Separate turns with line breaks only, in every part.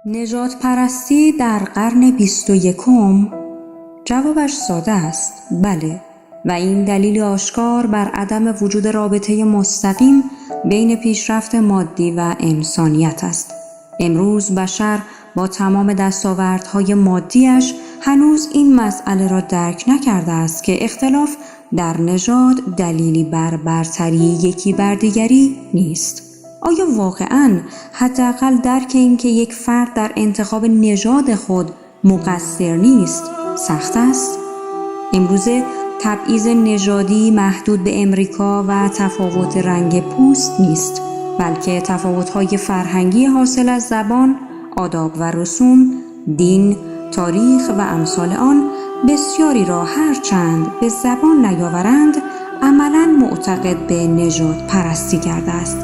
نژاد پرستی در قرن 21 جوابش ساده است، بله، و این دلیل آشکار بر عدم وجود رابطه مستقیم بین پیشرفت مادی و انسانیت است. امروز بشر با تمام دستاوردهای مادیش هنوز این مسئله را درک نکرده است که اختلاف در نژاد دلیلی بر برتری یکی بر دیگری نیست. آیا واقعاً حداقل درک این که یک فرد در انتخاب نژاد خود مقصر نیست سخت است؟ امروزه تبعیض نژادی محدود به امریکا و تفاوت رنگ پوست نیست، بلکه تفاوت‌های فرهنگی حاصل از زبان، آداب و رسوم، دین، تاریخ و امثال آن بسیاری را هرچند به زبان نیاورند عملاً معتقد به نژاد پرستی کرده است.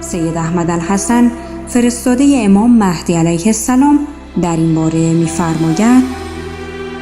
سید احمد الحسن فرستاده امام مهدی علیه السلام در این باره می‌فرماید: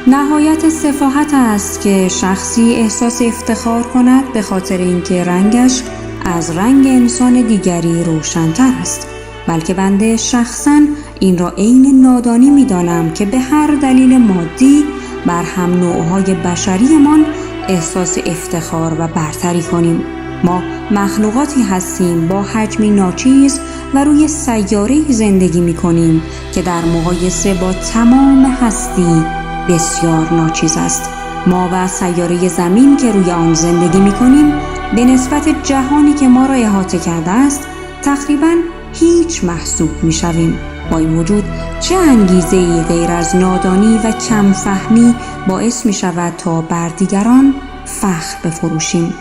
نهایت سفاهت است که شخصی احساس افتخار کند به خاطر اینکه رنگش از رنگ انسان دیگری روشن‌تر است، بلکه بنده شخصاً این را عین نادانی می‌دانم که به هر دلیل مادی بر هم نوع‌های بشریمان احساس افتخار و برتری کنیم. ما مخلوقاتی هستیم با حجمی ناچیز و روی سیاره‌ای زندگی می‌کنیم که در مقایسه با تمام هستی بسیار ناچیز است. ما و سیاره زمین که روی آن زندگی می‌کنیم به نسبت جهانی که ما را احاطه کرده است تقریباً هیچ محسوب می‌شویم. با این وجود چه انگیزه‌ای غیر از نادانی و کم فهمی باعث می‌شود تا بر دیگران فخر بفروشیم؟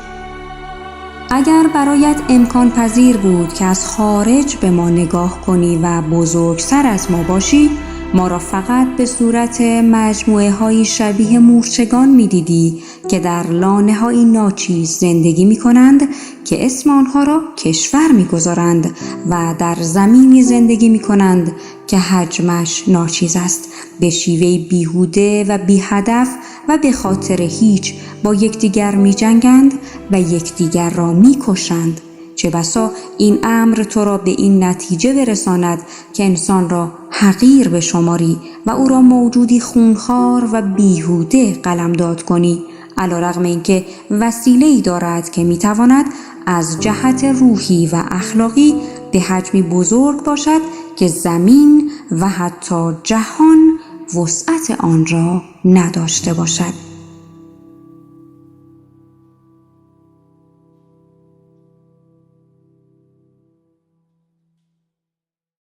اگر برایت امکان پذیر بود که از خارج به ما نگاه کنی و بزرگتر از ما باشی، ما را فقط به صورت مجموعه های شبیه مورچگان می دیدی که در لانه های ناچیز زندگی می کنند که اسم آنها را کشور می گذارند و در زمینی زندگی می کنند که حجمش ناچیز است، به شیوه بیهوده و بی هدف و به خاطر هیچ با یکدیگر می جنگند و یکدیگر را می کشند. چه بسا این امر تو را به این نتیجه برساند که انسان را حقیر بشماری و او را موجودی خونخوار و بیهوده قلمداد کنی، علیرغم اینکه وسیله‌ای دارد که میتواند از جهت روحی و اخلاقی به حجمی بزرگ باشد که زمین و حتی جهان وسعت آن را نداشته باشد.